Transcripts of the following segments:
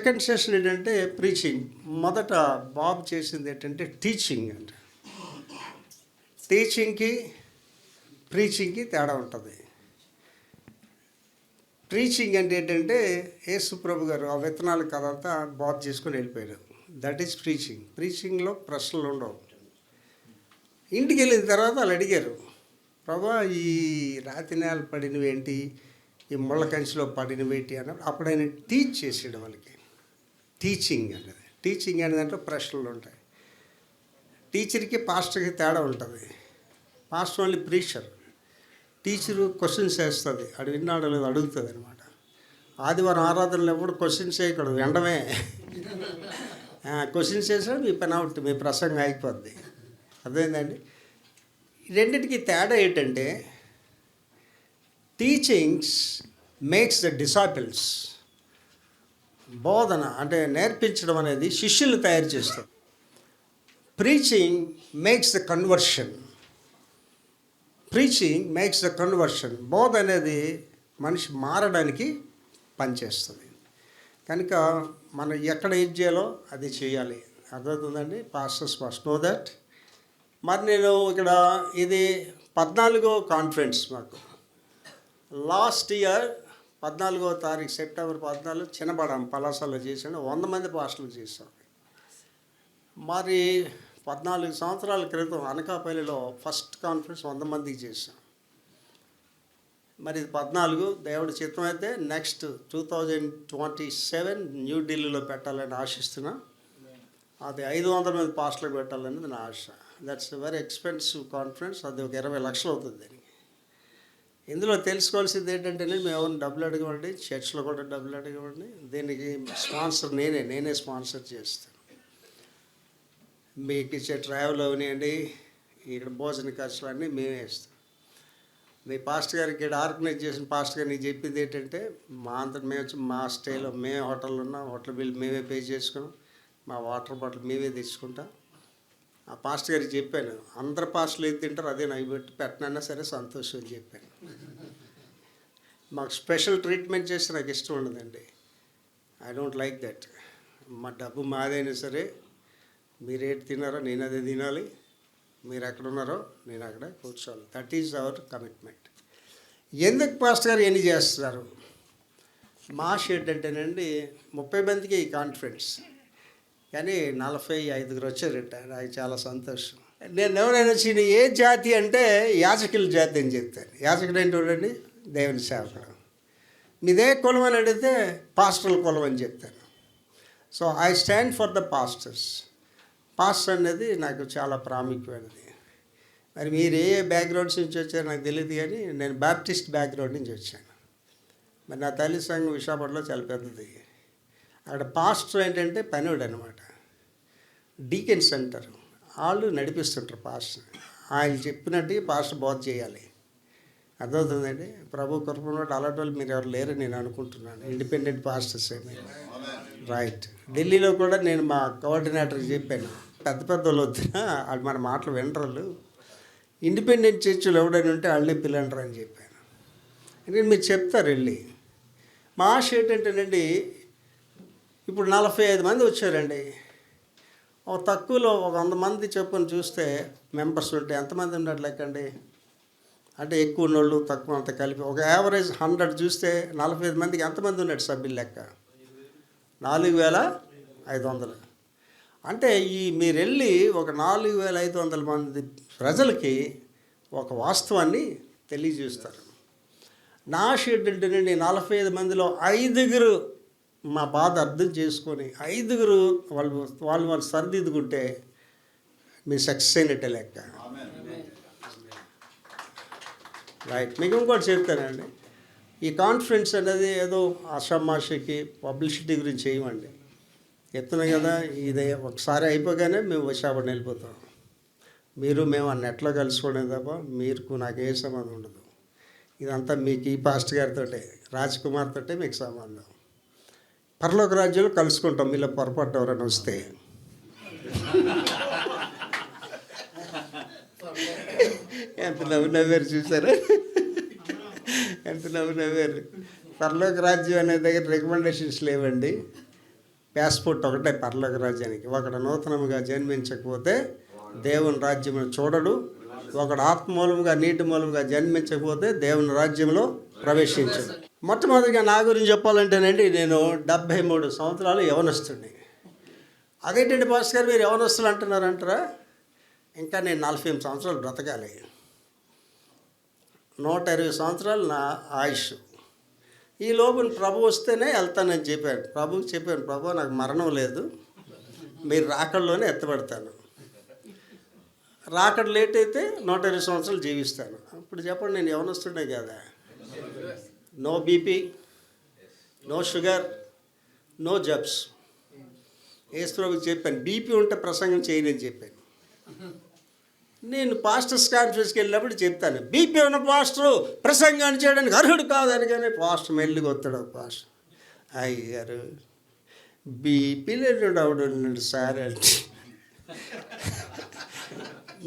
Second session ఏంటంటే preaching. మొదట బాబు చేసింది ఏంటంటే టీచింగ్ అంటే. టీచింగ్కి ప్రీచింగ్కి తేడా ఉంటుంది. ప్రీచింగ్ అంటే ఏంటంటే యేసు ప్రభు గారు ఆ విత్తనాలు కదంతా బాబు చేసుకొని వెళ్ళిపోయారు. That is preaching. ప్రీచింగ్లో ప్రశ్నలు ఉండవు. ఇంటికి వెళ్ళిన తర్వాత వాళ్ళు అడిగారు, ప్రభా ఈ రాతి నేల పడినవి ఏంటి, ఈ ముళ్ళ కంచిలో పడినవి ఏంటి అన్నప్పుడు అప్పుడు ఆయన టీచ్ చేసాడు వాళ్ళకి. టీచింగ్ అనేది. టీచింగ్ అనేది అంటే ప్రశ్నలు ఉంటాయి. టీచర్కి పాస్టర్కి తేడా ఉంటుంది. Pastor only preacher, teacher questions వేస్తుంది, అది విన్నాడో లేదో అడుగుతుంది అనమాట. ఆదివారం ఆరాధనలు ఎప్పుడు క్వశ్చన్స్ వేయకూడదు, వెంటనే క్వశ్చన్స్ వేసాడు మీ పని అవుట్, మీ ప్రసంగం అయిపోద్ది. అర్థమైందండి. రెండింటికి తేడా ఏంటంటే టీచింగ్స్ మేక్స్ ద డిసైపుల్స్. బోధన అంటే నేర్పించడం అనేది శిష్యులు తయారు చేస్తారు. Preaching makes the conversion. Preaching makes the conversion. బోధ అనేది మనిషి మారడానికి పనిచేస్తుంది. కనుక మనం ఎక్కడ ఏం చేయాలో అది చేయాలి. అర్థమవుతుందండి. Pastors must know that. మరి నేను ఇక్కడ ఇది 14వ కాన్ఫరెన్స్ మాకు. లాస్ట్ ఇయర్ 14వ తారీఖు సెప్టెంబర్ 14 చిన్నబడాం పలాసలో చేశాను. 100 మంది పాస్టర్లు చేశాం. మరి 14 సంవత్సరాల క్రితం అనకాపల్లిలో ఫస్ట్ కాన్ఫరెన్స్ 100 మందికి చేశాం. మరి ఇది 14 దేవుడి చిత్తం అయితే నెక్స్ట్ 2027 న్యూఢిల్లీలో పెట్టాలని ఆశిస్తున్నా. అది 500 మంది పాస్టర్లకు పెట్టాలనేది నా ఆశ. That's a very expensive conference. అది ఒక 20 లక్షలు అవుతుంది దానికి. ఇందులో తెలుసుకోవాల్సింది ఏంటంటే మేము ఎవరిని డబ్బులు అడగమండి, చర్చ్లో కూడా డబ్బులు అడగమండి. దీనికి స్పాన్సర్ నేనే స్పాన్సర్ చేస్తాను. మీకు ఇచ్చే ట్రావెల్ అవనివ్వండి, ఇక్కడ భోజన ఖర్చులు అన్నీ మేమే ఇస్తాం. మీ పాస్టర్ గారికి ఇక్కడ ఆర్గనైజ్ చేసిన పాస్టర్ గారు నీకు చెప్పింది ఏంటంటే మా అంతా మేము వచ్చి మా స్టేలో మేమే హోటల్ ఉన్నాం, హోటల్ బిల్ మేమే పే చేసుకున్నాం, మా వాటర్ బాటిల్ మేమే తెచ్చుకుంటాం. ఆ పాస్టర్ గారికి చెప్పాను, అందరు పాస్టర్లు ఏది తింటారు అదే నాకు పెట్టి పెట్టనన్నా సరే సంతోషం అని చెప్పాను. మాకు స్పెషల్ ట్రీట్మెంట్ చేస్తే నాకు ఇష్టం ఉండదండి. I don't like that. మా డబ్బు మాదైనా సరే మీరు ఏది తిన్నారో నేను అదే తినాలి, మీరు ఎక్కడ ఉన్నారో నేను అక్కడ కూర్చోవాలి. That is our commitment. ఎందుకు పాస్టర్ గారు ఎన్ని చేస్తున్నారు? మా షెడ్ అంటేనండి 30 మందికి ఈ కాన్ఫరెన్స్, కానీ 45 వచ్చారట. నాకు చాలా సంతోషం. నేను ఎవరైనా వచ్చి ఏ జాతి అంటే యాజకుల జాతి అని చెప్తాను. యాజకుడు ఏంటి చూడండి, దేవుని సేవకుడు. మీదే కులం అని అడిగితే పాస్టర్ల కులం అని చెప్తాను. So I stand for the pastors. Pastor అనేది నాకు చాలా ప్రాముఖ్యమైనది. మరి మీరు ఏ బ్యాక్గ్రౌండ్స్ నుంచి వచ్చారో నాకు తెలియదు, కానీ నేను బాప్టిస్ట్ బ్యాక్గ్రౌండ్ నుంచి వచ్చాను. మరి నా తల్లి సంఘం విశాఖపట్నంలో చాలా పెద్దది. అక్కడ పాస్టర్ ఏంటంటే పనివాడు అనమాట. డీకెన్స్ అంటారు, వాళ్ళు నడిపిస్తుంటారు పాస్టర్. ఆయన చెప్పినట్టు పాస్టర్ బోధ చేయాలి. అర్థమవుతుందండి. ప్రభు కృపను అలాంటి వాళ్ళు మీరు ఎవరు లేరని నేను అనుకుంటున్నాను. ఇండిపెండెంట్ పాస్టర్స్ ఏమి రైట్. ఢిల్లీలో కూడా నేను మా కోఆర్డినేటర్కి చెప్పాను, పెద్ద వాళ్ళు వద్దునా వాళ్ళు మన మాటలు వినరు, ఇండిపెండెంట్ చర్చిలు ఎవడైనా ఉంటే వాళ్ళే పిల్లంటారు అని చెప్పాను. ఎందుకంటే మీరు చెప్తారు వెళ్ళి. మా ఆశ ఏంటంటేనండి, ఇప్పుడు 45 మంది వచ్చారండి. ఒక తక్కువలో ఒక 100 మంది చొప్పున చూస్తే మెంబర్స్ ఉంటే ఎంతమంది ఉన్నట్టు లెక్కండి. అంటే ఎక్కువ ఉన్నోళ్ళు తక్కువ అంత కలిపి ఒక యావరేజ్ 100 చూస్తే 45 మందికి ఎంతమంది ఉన్నట్టు సభ్యులు లెక్క? 4500. అంటే మీరు వెళ్ళి ఒక 4500 మంది ప్రజలకి ఒక వాస్తవాన్ని తెలియజేస్తారు. నా షెడ్ అంటేనండి 45 మందిలో 5 మా బాధ అర్థం చేసుకొని 5 వాళ్ళు సరిదిద్దుకుంటే మీ సక్సెస్ అయినట్టే లెక్క. రైట్. మీకు ఇంకోటి చెప్తానండి, ఈ కాన్ఫరెన్స్ అనేది ఏదో ఆషామాషికి పబ్లిసిటీ గురించి చేయమండి. చెప్తున్నాం కదా, ఇది ఒకసారి అయిపోగానే మేము విశాఖపట్నం వెళ్ళిపోతాం. మీరు మేము ఆ నెట్లో కలుసుకోవడం తప్ప మీకు నాకు ఏ సంబంధం ఉండదు. ఇదంతా మీకు ఈ పాస్టర్ గారితో రాజ్కుమార్ తోటే మీకు సంబంధం. పరలోక రాజ్యంలో కలుసుకుంటాం మీలో పొరపాటు ఎవరైనా వస్తే. ఎంత నవ్వారు చూసారా, ఎంత నవ్వారు. పరలోక రాజ్యం అనే దగ్గర రికమెండేషన్స్ లేవండి. పాస్పోర్ట్ ఒకటే పరలోక రాజ్యానికి. ఒకడు నూతనముగా జన్మించకపోతే దేవుని రాజ్యమును చూడడు. ఒకడు ఆత్మ మూలముగా నీటి మూలముగా జన్మించకపోతే దేవుని రాజ్యంలో ప్రవేశించడు. మొట్టమొదటిగా నా గురించి చెప్పాలంటేనండి, నేను 73 సంవత్సరాలు యవనస్తుడిని. అదేంటండి పాస్టర్ గారు మీరు యవనస్తులు అంటారా? ఇంకా నేను 48 సంవత్సరాలు బ్రతకాలి. 120 సంవత్సరాలు నా ఆయుష్. ఈ లోపల ప్రభు వస్తేనే వెళ్తానని చెప్పాను. ప్రభుకి చెప్పాను, ప్రభు నాకు మరణం లేదు, మీరు రాకడలోనే ఎత్తబడతాను. రాకడ లేట్ అయితే 120 సంవత్సరాలు జీవిస్తాను. ఇప్పుడు చెప్పండి, నేను యవనస్తుడే కదా. No BP, no sugar, no jabs. Yesu ప్రభుకి చెప్పాను, బీపీ ఉంటే ప్రసంగం చేయనని చెప్పాను. నేను పాస్టర్స్ కాన్ఫరెన్స్కి వెళ్ళినప్పుడు చెప్తాను, బీపీ ఉన్న పాస్టరు ప్రసంగాన్ని చేయడానికి అర్హుడు కాదని. కానీ పాస్టర్ మెల్లిగా వస్తాడు. పాస్టర్ అయ్యారు బీపీ లేడు అవుడు సార్ అంటే,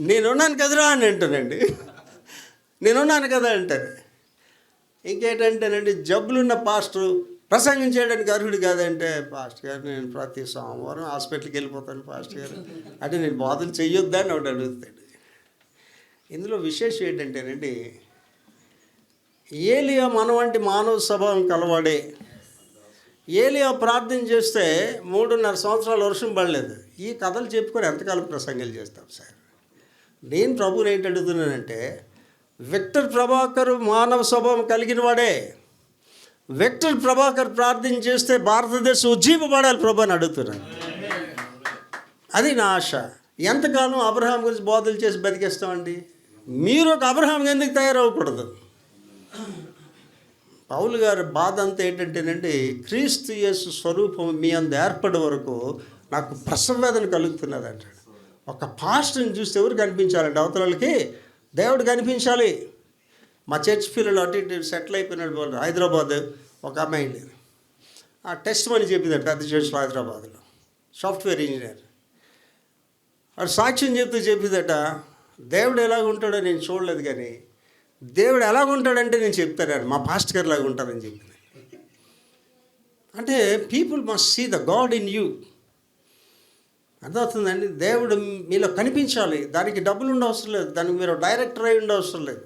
నేనున్నాను కదరా అని అంటానండి. నేనున్నాను కదా అంటారు. ఇంకేంటంటేనండి, జబ్బులున్న పాస్టరు ప్రసంగం చేయడానికి అర్హుడు కాదంటే, పాస్టర్ గారు నేను ప్రతి సోమవారం హాస్పిటల్కి వెళ్ళిపోతాను పాస్టర్ గారు అంటే, నేను బోధన చెయ్యొద్దా అని ఒకటి అడుగుతాడు. ఇందులో విశేషం ఏంటంటేనండి, ఏలియా మన వంటి మానవ స్వభావం కలవాడే. ఏలియా ప్రార్థన చేస్తే 3.5 సంవత్సరాలు వర్షం పడలేదు. ఈ కథలు చెప్పుకొని ఎంతకాలం ప్రసంగాలు చేస్తాం సార్? నేను ప్రభువుని ఏంటి అడుగుతున్నానంటే, విక్టర్ ప్రభాకర్ మానవ స్వభావం కలిగిన వాడే. విక్టర్ ప్రభాకర్ ప్రార్థన చేస్తే భారతదేశం ఉజ్జీవపడాలి ప్రభు అని అడుగుతున్నాను. అది నా ఆశ. ఎంతకాలం అబ్రహాం గురించి బోధలు చేసి బతికేస్తామండి? మీరు ఒక అబ్రహాం ఎందుకు తయారవ్వకూడదు? పౌలు గారి బాధ అంతా ఏంటంటేనండి, క్రీస్తు యేసు స్వరూపం మీ అందు ఏర్పడే వరకు నాకు ప్రసవేదన కలుగుతున్నది అంటాడు. ఒక పాస్టర్ని చూస్తే ఎవరు కనిపించాలండి? అవతలకి దేవుడు కనిపించాలి. మా చర్చ్ పిల్లలు అటు ఇటు సెటిల్ అయిపోయినాడు వాళ్ళు. హైదరాబాద్ ఒక అమ్మాయి లేదు, ఆ టెస్ట్ మని చెప్పింది పెద్ద చర్చ్లో హైదరాబాద్లో, సాఫ్ట్వేర్ ఇంజనీర్. వాడు సాక్ష్యం చెప్తూ చెప్పిందట, దేవుడు ఎలాగ ఉంటాడో నేను చూడలేదు, కానీ దేవుడు ఎలాగ ఉంటాడంటే నేను చెప్తాను, మా పాస్టర్ గారు లాగా ఉంటారని చెప్పింది. అంటే people must see the god in you. అర్థమవుతుందండి? దేవుడు మీలో కనిపించాలి. దానికి డబ్బులు ఉండవసరం లేదు, దానికి మీరు డైరెక్టర్ అయి ఉండవసరం లేదు.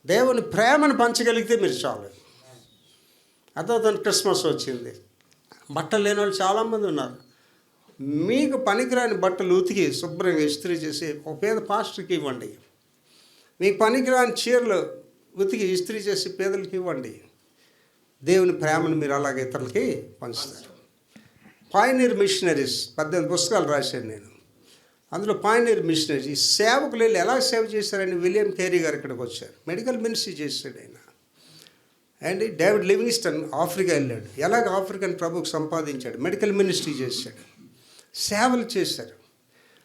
దేవుని ప్రేమను పంచగలిగితే మీరు చాలు. అర్థమవుతుంది? క్రిస్మస్ వచ్చింది, బట్టలు లేని వాళ్ళు చాలామంది ఉన్నారు. మీకు పనికిరాని బట్టలు ఉతికి శుభ్రంగా ఇస్త్రీ చేసి ఒక పేద పాస్టర్కి ఇవ్వండి. మీకు పనికిరాని చీరలు ఉతికి ఇస్త్రీ చేసి పేదలకు ఇవ్వండి. దేవుని ప్రేమను మీరు అలాగే ఇతరులకి పంచుతారు. పాయనీర్ మిషనరీస్ 18 పుస్తకాలు రాశాను నేను. అందులో పాయనీర్ మిషనరీస్ ఈ సేవకులు వెళ్ళి ఎలా సేవ చేశారని విలియం కేరీ గారు ఇక్కడికి వచ్చారు. మెడికల్ మినిస్ట్రీ చేశాడు ఆయన. అండ్ డేవిడ్ లివింగ్స్టన్ ఆఫ్రికా వెళ్ళాడు, ఎలాగ ఆఫ్రికన్ ప్రభుకు సంపాదించాడు, మెడికల్ మినిస్ట్రీ చేశాడు, సేవలు చేశారు.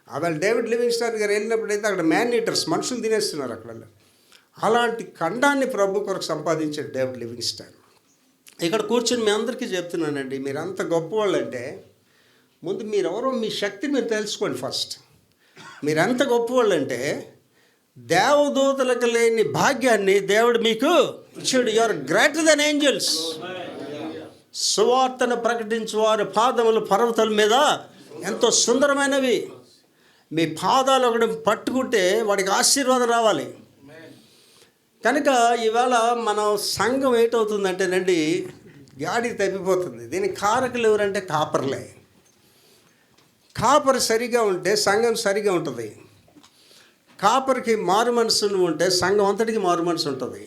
అలా డేవిడ్ లివింగ్స్టన్ గారు వెళ్ళినప్పుడైతే అక్కడ మ్యాన్ ఈటర్స్ మనుషులు తినేస్తున్నారు అక్కడ. అలాంటి ఖండాన్ని ప్రభు కొరకు సంపాదించాడు డేవిడ్ లివింగ్స్టన్. ఇక్కడ కూర్చొని మీ అందరికీ చెప్తున్నానండి, మీరు అంత గొప్పవాళ్ళు అంటే ముందు మీరెవరో మీ శక్తిని మీరు తెలుసుకోండి. ఫస్ట్ మీరు ఎంత గొప్పవాళ్ళు అంటే, దేవదూతలకు లేని భాగ్యాన్ని దేవుడు మీకు ఇచ్చాడు. You are greater than angels. సువార్తను ప్రకటించు వారి పాదములు పర్వతాల మీద ఎంతో సుందరమైనవి. మీ పాదాలు ఒకటి పట్టుకుంటే వాడికి ఆశీర్వాదం రావాలి. కనుక ఈవేళ మన సంఘం ఏంటవుతుందంటేనండి, గాడి తప్పిపోతుంది. దీనికి కారకులు ఎవరంటే కాపర్లే. కాపర్ సరిగా ఉంటే సంఘం సరిగా ఉంటుంది. కాపర్కి మారు మనసు ఉంటే సంఘం అంతటికి మారు మనసు ఉంటుంది.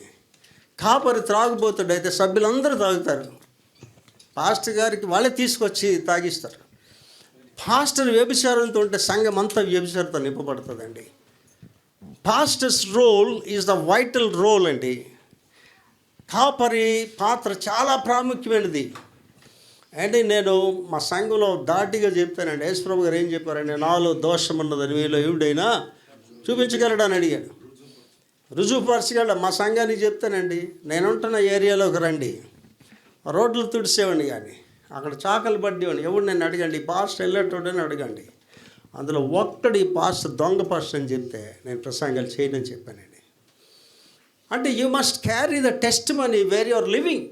కాపర్ త్రాగుబోతుడు అయితే సభ్యులందరూ తాగుతారు. పాస్టర్ గారికి వాళ్ళే తీసుకొచ్చి తాగిస్తారు. పాస్టర్ వ్యభిచారంతో ఉంటే సంఘం అంతా వ్యభిచారంతో నింపబడుతుందండి. Pastors role is the vital role అండి. కాపరి పాత్ర చాలా ప్రాముఖ్యమైనది. అంటే నేను మా సంఘంలో దాటిగా చెప్తానండి. యేసుప్రభు గారు ఏం చెప్పారండి, నాలో దోషం ఉన్నదని మీలో ఎవడైనా చూపించగలడు అని అడిగాడు. రుజువుపరచగలడు. మా సంఘానికి చెప్తానండి, నేనుంటున్న ఏరియాలోకి రండి, రోడ్లు తుడిసేవాడిని, కానీ అక్కడ చాకలు పడ్డేవాడిని. ఎవడు నేను అడగండి, ఈ పాస్ట్ వెళ్ళేటోడని అడగండి. అందులో ఒక్కడి పాస్ట్ దొంగ పాస్ట్ అని చెప్తే నేను ప్రసంగాలు చేయనని చెప్పానండి. అంటే you must carry the testimony where your living.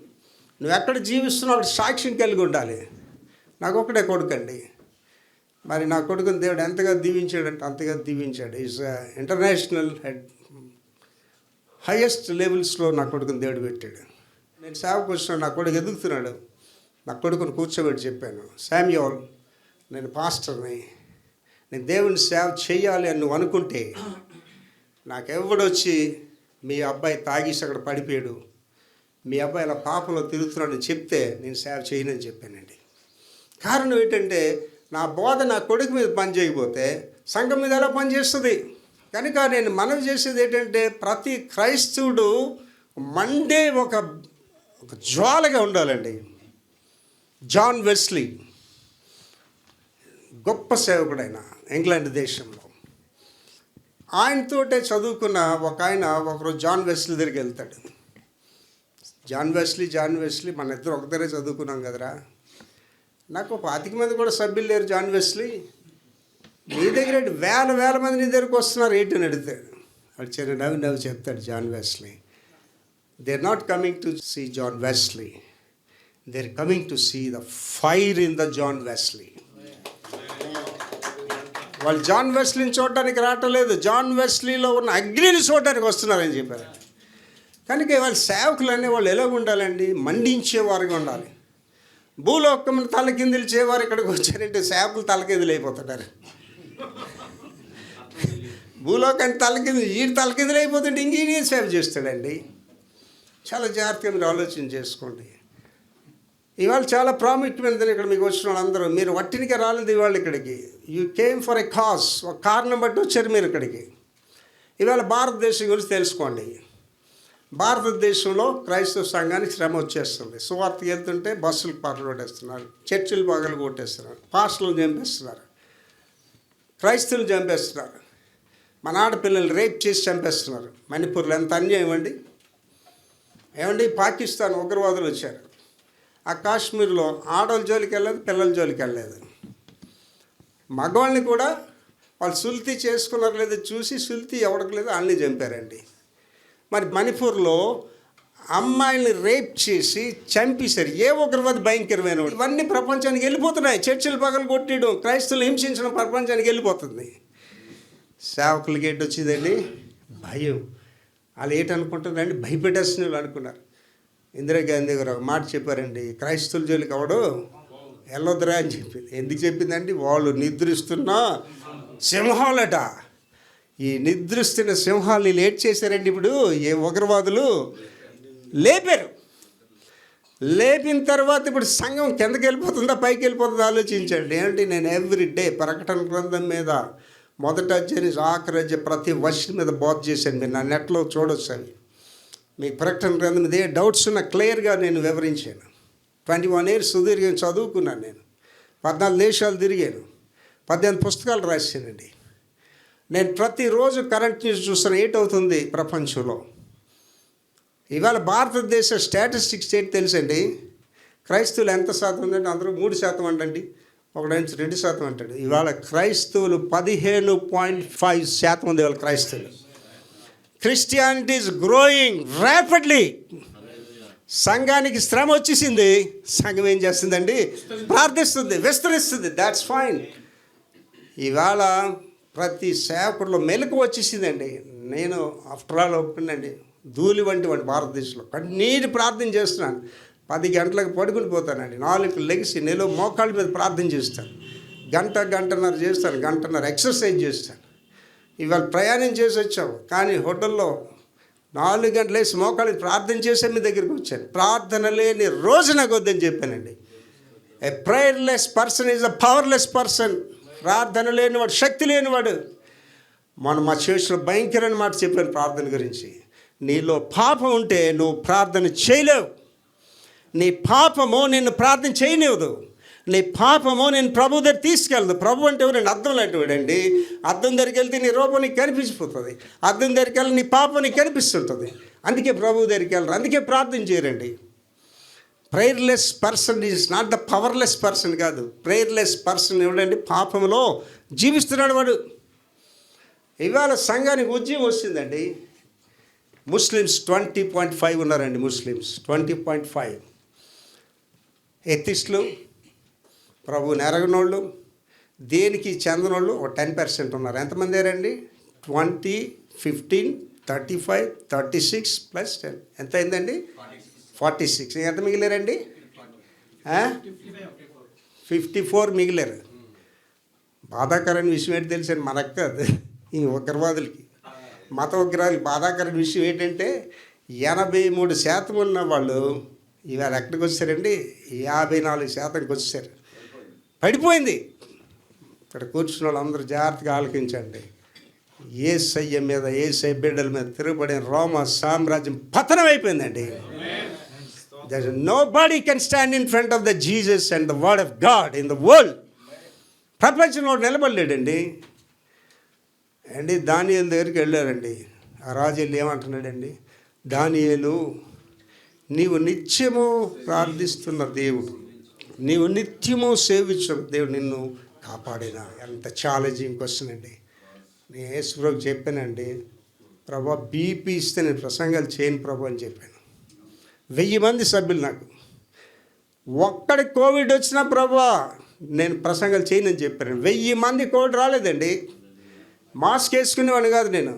నువ్వు ఎక్కడ జీవిస్తున్నావు అక్కడ సాక్ష్యం కలిగి ఉండాలి. నాకు ఒకటే కొడుకండి. మరి నా కొడుకుని దేవుడు ఎంతగా దీవించాడంటే అంతగా దీవించాడు. ఈజ్ ఇంటర్నేషనల్ హైయెస్ట్ లెవెల్స్లో నా కొడుకుని దేవుడు పెట్టాడు. నేను సేవకు వచ్చినాడు, నా కొడుకు ఎదుగుతున్నాడు. నా కొడుకుని కూర్చోబెట్టి చెప్పాను, శామ్యూల్, నేను పాస్టర్ని, నేను దేవుని సేవ చేయాలి అని నువ్వు అనుకుంటే నాకెవడొచ్చి మీ అబ్బాయి తాగేసి అక్కడ పడిపోయాడు, మీ అబ్బాయి ఇలా పాపంలో తిరుగుతున్నాడని చెప్తే నేను సేవ చేయనని చెప్పానండి. కారణం ఏంటంటే నా బోధ నా కొడుకు మీద పని చేయకపోతే సంఘం మీద ఎలా పనిచేస్తుంది? కనుక నేను మనవి చేసేది ఏంటంటే ప్రతి క్రైస్తవుడు మండే ఒక జ్వాలగా ఉండాలండి. జాన్ వెస్లీ గొప్ప సేవకుడైన ఇంగ్లాండ్ దేశంలో, ఆయనతోటే చదువుకున్న ఒక ఆయన ఒకరోజు జాన్ వెస్లీ దగ్గరికి వెళ్తాడు. జాన్ వెస్లీ మన ఇద్దరు ఒక దగ్గరే చదువుకున్నాం కదరా, నాకు 25 మంది కూడా సభ్యులు లేరు జాన్ వెస్లీ, నీ దగ్గర వేల మంది నీ దగ్గరకు వస్తున్నారు ఏంటి అని అడుగుతాడు. వాడు చిన్న నవ్వు చెప్తాడు John Wesley, they are not coming to see John Wesley, they are coming to see the fire in the John Wesley. వాళ్ళు జాన్ వెస్లీని చూడటానికి రావట్లేదు, జాన్ వెస్లీలో ఉన్న అగ్నిని చూడటానికి వస్తున్నారని చెప్పారు. కనుక వాళ్ళ సేవకులు అనేవాళ్ళు ఎలా ఉండాలండి? మండించేవారుగా ఉండాలి. భూలోకం తలకిందులు ఇక్కడికి వచ్చారంటే సేవకులు తలకిందులు అయిపోతున్నారు. భూలోకాన్ని తలకిందులు అయిపోతుంటే ఇంకేం సేవ చేస్తాడండి? చాలా జాగ్రత్తగా మీరు ఆలోచన చేసుకోండి. ఇవాళ చాలా ప్రాముఖ్యమైనది. ఇక్కడ మీకు వచ్చిన వాళ్ళందరూ మీరు వట్టినికే రాలేదు ఇవాళ ఇక్కడికి. You came for a cause, ఒక కారణం బట్టి వచ్చారు మీరు ఇక్కడికి. ఇవాళ భారతదేశం గురించి తెలుసుకోండి. భారతదేశంలో క్రైస్తవ సంఘానికి శ్రమ వచ్చేస్తుంది. సువార్తకి వెళ్తుంటే బస్సులు పగలు కొట్టేస్తున్నారు, చర్చిలు పగలు కొట్టేస్తున్నారు, పాస్టర్లు చంపేస్తున్నారు, క్రైస్తవులు చంపేస్తున్నారు, మన ఆడపిల్లలు రేప్ చేసి చంపేస్తున్నారు. మణిపూర్లో ఎంత అన్యాయం అండి! ఏమండి, పాకిస్తాన్ ఉగ్రవాదులు వచ్చారు. ఆ కాశ్మీర్లో ఆడవాళ్ళ జోలికి వెళ్ళలేదు, పిల్లల జోలికి వెళ్ళలేదు. మగవాళ్ళని కూడా వాళ్ళు సుల్తీ చేసుకున్నారు లేదు చూసి సుల్తీ ఎవరికి లేదు వాళ్ళని చంపారండి. మరి మణిపూర్లో అమ్మాయిల్ని రేప్ చేసి చంపేశారు. ఏ ఉగ్రవాది భయంకరమైన ఇవన్నీ ప్రపంచానికి వెళ్ళిపోతున్నాయి. చర్చిలు పగలు కొట్టడం, క్రైస్తవులు హింసించడం ప్రపంచానికి వెళ్ళిపోతుంది. సేవకులకి ఏంటి వచ్చిందండి? భయం. వాళ్ళు ఏంటనుకుంటుందండి? భయపెట్టేసిన వాళ్ళు అనుకున్నారు. ఇందిరాగాంధీ గారు ఒక మాట చెప్పారండి, క్రైస్తవుల జోలికి అవడు వెళ్ళొద్దురా అని చెప్పింది. ఎందుకు చెప్పిందండి? వాళ్ళు నిద్రిస్తున్న సింహాలట. ఈ నిద్రిస్తున్న సింహాలు లేట్ చేశారండి. ఇప్పుడు ఏ ఉగ్రవాదులు లేపారు. లేపిన తర్వాత ఇప్పుడు సంఘం కిందకి వెళ్ళిపోతుందా పైకి వెళ్ళిపోతుందా ఆలోచించండి. ఏంటి, నేను ఎవ్రీడే ప్రకటన గ్రంథం మీద మొదటి అధ్యాయం ఆఖరి అధ్యాయం ప్రతి వర్షం మీద బోధ చేశాను. మీరు నా నెట్లో చూడొచ్చు. అవి మీకు ప్రకటన గ్రంథం మీద ఏ డౌట్స్ ఉన్నా క్లియర్గా నేను వివరించాను. 21 years సుదీర్ఘంగా చదువుకున్నాను. నేను 14 దేశాలు తిరిగాను, 18 పుస్తకాలు రాశానండి. నేను ప్రతిరోజు కరెంట్ న్యూస్ చూస్తాను, ఏటవుతుంది ప్రపంచంలో. ఇవాళ భారతదేశ స్టాటిస్టిక్స్ ఏంటి తెలుసండి? క్రైస్తవులు ఎంత శాతం ఉందంటే అందరూ 3% అంటండి, ఒకటి 2% అంటాడు. ఇవాళ క్రైస్తవులు 15.5% ఉంది. ఇవాళ క్రైస్తవులు. Christianity is growing rapidly. సంఘానికి శ్రమ వచ్చేసింది. సంఘం ఏం చేస్తుందండి? ప్రార్థిస్తుంది, విస్తరిస్తుంది. That's fine. ఇవాళ ప్రతి సేవకుడిలో మెలకు వచ్చేసిందండి. నేను ఆఫ్టర్ ఆల్ ఒప్పునండి, ధూళి వంటి భారతదేశంలో కన్నీటి ప్రార్థన చేస్తున్నాను. 10 గంటలకు పడుకుని పోతానండి, 4కి లెగిసి నేను మోకాళ్ళ మీద ప్రార్థన చేస్తాను. గంటన్నర చేస్తాను, గంటన్నర ఎక్సర్సైజ్ చేస్తాను. ఇవాళ ప్రయాణం చేసి వచ్చాము, కానీ హోటల్లో 4 గంటలు వేసి మోకాళ్ళకి ప్రార్థన చేసే మీ దగ్గరికి వచ్చాను. ప్రార్థన లేని రోజు నాకు వద్దని చెప్పానండి. A prayerless person is a powerless person. ప్రార్థన లేనివాడు శక్తి లేనివాడు. మనం మా చర్చిలో భయంకరమైన మాట చెప్పాను ప్రార్థన గురించి. నీలో పాపం ఉంటే నువ్వు ప్రార్థన చేయలేవు. నీ పాపము నిన్ను ప్రార్థన చేయనివ్వదు. నీ పాపము నేను ప్రభు దగ్గర తీసుకెళ్ళదు. ప్రభు అంటే ఎవరండి? అద్దం లాంటివాడండి. అద్దం దగ్గరికి వెళ్తే నీ రూపం నీకు కనిపించిపోతుంది. అద్దం దగ్గరికి వెళ్ళి నీ పాపం నీకు కనిపిస్తుంటుంది. అందుకే ప్రభు దగ్గరికి వెళ్ళరు, అందుకే ప్రార్థన చేయరండి. Prayerless person is not the powerless person కాదు. ప్రేయర్లెస్ పర్సన్ ఎవడండి? పాపంలో జీవిస్తున్నాడు వాడు. ఇవాళ సంఘానికి ఉద్యమం వచ్చిందండి. ముస్లిమ్స్ 20.5 ఉన్నారండి. ముస్లిమ్స్ 20.5. ఎథిస్టులు ప్రభువుని ఎరగనోళ్ళు, దేనికి చెందనోళ్ళు ఒక 10% ఉన్నారు. ఎంతమంది అయ్యారండి? 20, 15, 35, 36 + 10 ఎంత అయిందండి? 46. ఎంత మిగిలారండి? 54 మిగిలారు. బాధాకరమైన విషయం ఏంటి తెలుసండి? మనకు కాదు, ఈ ఉగ్రవాదులకి, మత ఉగ్రవాదులకి బాధాకరమైన విషయం ఏంటంటే 83% ఉన్న వాళ్ళు ఇవాళ ఎక్కడికి వచ్చారండి? 54%కి వచ్చేసారు. పడిపోయింది. ఇక్కడ కూర్చున్న వాళ్ళందరూ జాగ్రత్తగా ఆలకించండి. యేసయ్య మీద, యేసయ్య బిడ్డల మీద తిరుగుబడిన రోమా సామ్రాజ్యం పతనం అయిపోయిందండి. Nobody can stand in front of the Jesus and the word of God in the world. ప్రపంచంలో నిలబడలేడండి. అండి దానియేలు దగ్గరికి వెళ్ళారండి. ఆ రాజు వెళ్ళి ఏమంటున్నాడండి? దానియేలు, నీవు నిత్యము ప్రార్థిస్తున్న దేవుడు, నీవు నిత్యము సేవించిన దేవుడు నిన్ను కాపాడినా. ఎంత ఛాలెంజింగ్ క్వశ్చన్ అండి. నేను యేసుప్రభుకి చెప్పానండి, ప్రభా బీపీ ఇస్తే నేను ప్రసంగాలు చేయను ప్రభు అని చెప్పాను. 1000 మంది సభ్యులు, నాకు ఒక్కడికి కోవిడ్ వచ్చినా ప్రభా నేను ప్రసంగాలు చేయనని చెప్పాను. 1000 మంది కోవిడ్ రాలేదండి. మాస్క్ వేసుకునేవాడిని కాదు నేను.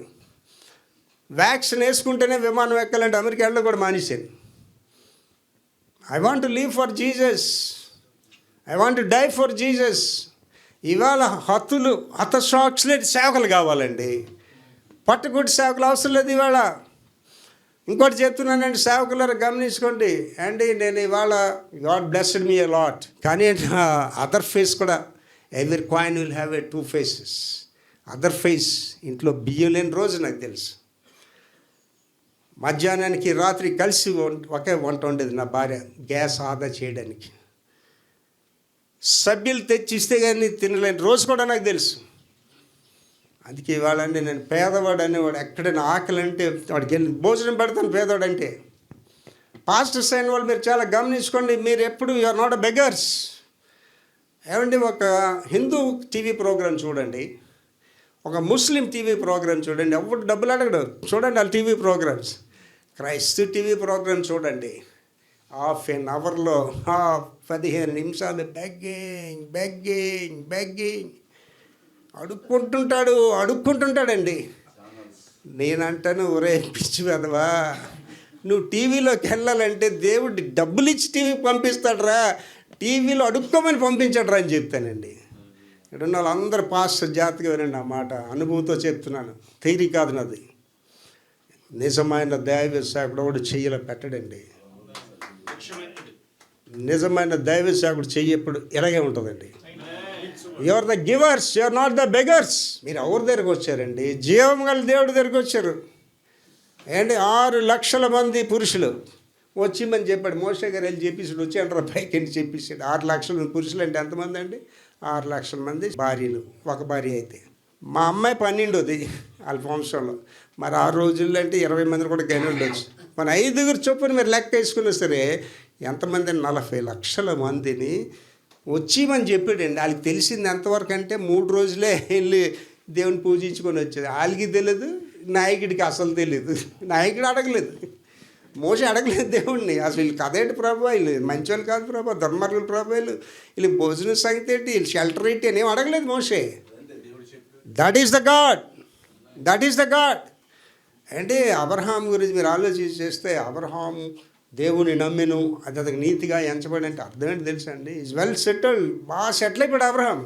వ్యాక్సిన్ వేసుకుంటేనే విమానం ఎక్కాలంటే అమెరికా వెళ్ళడం కూడా మానేశాను. I want to live for Jesus, I want to die for Jesus. ఇవాళ హతసాక్షులే సేవకులు కావాలండి. పట్టుకుట్టి సేవకులు అవసరం లేదు ఇవాళ. ఇంకోటి చెప్తున్నానండి, సేవకులను గమనించుకోండి అండి. నేను ఇవాళ God blessed me a lot, కానీ అదర్ ఫేస్ కూడా, every coin will have a 2 faces. Other face. ఇంట్లో బియ్యం లేని రోజు నాకు తెలుసు. మధ్యాహ్నానికి రాత్రి కలిసి ఒకే వంట ఉండేది నా భార్య, గ్యాస్ ఆదా చేయడానికి. సభ్యులు తెచ్చిస్తే కానీ తినలేని రోజు కూడా నాకు తెలుసు. అందుకే ఇవాళ అండి నేను పేదవాడు అనేవాడు ఎక్కడైనా ఆకలి అంటే వాడికి వెళ్ళి భోజనం పెడతాను పేదవాడు అంటే. పాస్టర్స్ అయిన వాళ్ళు మీరు చాలా గమనించుకోండి, మీరు ఎప్పుడు you are not a beggars. ఏమండి, ఒక హిందూ టీవీ ప్రోగ్రాం చూడండి, ఒక ముస్లిం టీవీ ప్రోగ్రాం చూడండి, ఎవరు డబ్బులు అడగడు. చూడండి వాళ్ళ టీవీ ప్రోగ్రామ్స్. క్రైస్తవ టీవీ ప్రోగ్రాం చూడండి, ½ an hourలో 15 నిమిషాలు బెగ్గింగ్ అడుక్కుంటుంటాడండి. నేనంటాను, ఒరే పిచ్చి వెదవా, నువ్వు టీవీలోకి వెళ్ళాలంటే దేవుడు డబ్బులు ఇచ్చి టీవీకి పంపిస్తాడరా, టీవీలో అడుక్కోమని పంపించాడరా అని చెప్తానండి. ఇక్కడ ఉన్న వాళ్ళందరూ పాస్టర్ జాతిగా వినండి ఆ మాట, అనుభూతితో చెప్తున్నాను, థియరీ కాదు నాది. నిజమైన దైవ సేవకుడు ఒకడు చెయ్యిలో పెట్టడండి. నిజమైన దైవ సేవకుడు చెయ్యి ఎప్పుడు ఇలాగే ఉంటుందండి. You are the givers, you are not the beggars. మీరు ఎవరి దగ్గరకు వచ్చారండి? జీవం గల దేవుడి దగ్గరికి వచ్చారు. ఏంటి 6 లక్షల మంది పురుషులు వచ్చిమని చెప్పాడు. మోషే గారు వెళ్ళి చెప్పేసాడు, వచ్చి అంటారు పైకి వెళ్ళి చెప్పేసాడు. 6 లక్షల మంది పురుషులు అంటే ఎంతమంది అండి? 6 లక్షల మంది భార్యలు. ఒక భార్య అయితే మా అమ్మాయి 12వ వాళ్ళ వంశంలో. మరి ఆ రోజుల్లో అంటే 20 మందిని కూడా గని ఉండొచ్చు. మన 5 చొప్పున మీరు లెక్క వేసుకున్నా సరే ఎంతమంది? 40 లక్షల మందిని వచ్చిమని చెప్పాడండి. వాళ్ళకి తెలిసింది ఎంతవరకు అంటే 3 రోజులే వెళ్ళి దేవుని పూజించుకొని వచ్చేది. వాళ్ళకి తెలియదు, నాయకుడికి అసలు తెలియదు. నాయకుడు అడగలేదు, మోసే అడగలేదు దేవుడిని. అసలు వీళ్ళు కదేంటి ప్రభు, వీళ్ళు మంచి వాళ్ళు కాదు ప్రభు, ధర్మర్గులు ప్రభు, వీళ్ళు భోజనం సంగతి ఏంటి, వీళ్ళు షెల్టర్ ఏంటి అని ఏం అడగలేదు మోసే. That is the God. అంటే అబ్రహాం గురించి మీరు ఆలోచించి చేస్తే, అబ్రహాం దేవుని నమ్మిను, అది అతనికి నీతిగా ఎంచబడి అంటే అర్థం ఏంటి తెలుసా అండి? Is well settled. బాగా సెటిల్ అయిపోయాడు అబ్రహాం.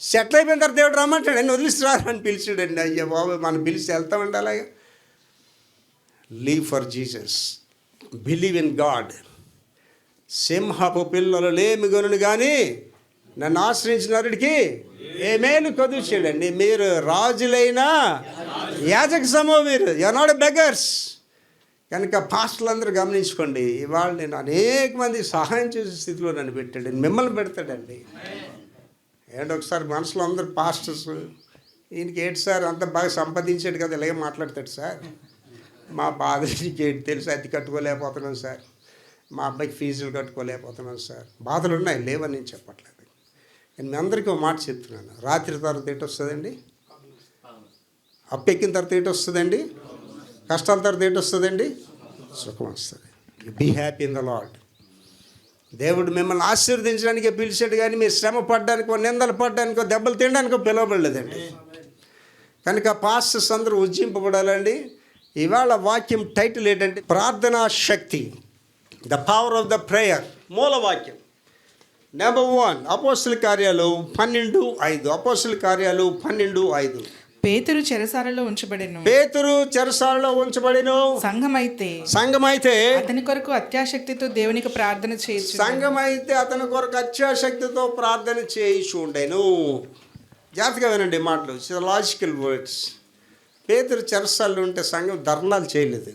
సెటిల్ అయిపోయిన తర్వాత దేవుడు రమ్మంటాడు, అని వదిలిస్తున్నారు అని పిలిచాడండి. అయ్యా బాబు, మనం పిలిచి వెళ్తామండి అలాగే. Live for Jesus, believe in God. సింహపు పిల్లలు లేమిగొనులు కానీ నన్ను ఆశ్రయించిన వారికి ఏ మేలు కదుచాడండి. మీరు రాజులైన యాజక సమూహం, మీరు యు ఆర్ నాట్ బెగర్స్. కనుక పాస్టర్లందరూ గమనించుకోండి, ఇవాళ నేను అనేక మంది సహాయం చేసే స్థితిలో నన్ను పెట్టాడు, మిమ్మల్ని పెడతాడండి. ఏంటి ఒకసారి మనసులో అందరు పాస్టర్స్, ఈయనకి ఏంటి సార్ అంత బాగా సంపాదించాడు కదా, ఇలాగే మాట్లాడతాడు సార్, మా బాధ నీకు ఏంటి తెలుసు, అతి కట్టుకోలేకపోతున్నాను సార్, మా అబ్బాయికి ఫీజులు కట్టుకోలేకపోతున్నాను సార్. బాధలు ఉన్నాయి, లేవని నేను చెప్పట్లేదు. నేను మీ అందరికీ ఒక మాట చెప్తున్నాను, రాత్రి తర్వాత ఏంటి వస్తుందండి? అప్పెక్కిన తర్వాత ఏంటి వస్తుందండి? కష్టాల తర్వాత ఏంటి వస్తుందండి? సుఖం వస్తుంది. Be happy in the lord. దేవుడు మిమ్మల్ని ఆశీర్వదించడానికే పిలిచాడు, కానీ మీరు శ్రమ పడ్డానికో, నిందలు పడ్డానికో, దెబ్బలు తినడానికో పిలవబడలేదండి. కనుక పాస్టర్స్ అందరూ ఉజ్జింపబడాలండి. ఇవాళ వాక్యం టైటిల్ ఏంటంటే ప్రార్థనా శక్తి, the power of the prayer. మూల వాక్యం నెంబర్ 1 అపోస్తల కార్యాలు 12:5. అపోస్తల కార్యాలు 12:5. పేతురు చెరసాలలో ఉంచబడెను. పేతురు చెరసాలలో ఉంచబడెను. సంఘమైతే అతని కొరకు అత్యాశక్తితో దేవునికి ప్రార్థన చేయొచ్చు. సంఘమైతే అతని కొరకు అత్యాశక్తితో ప్రార్థన చేయుచుండెను. జాగ్రత్తగా వినండి మాటలు, లాజికల్ వర్డ్స్. పేతురు చెరసాలలో ఉంటే సంఘం ధర్నాలు చేయలేదు,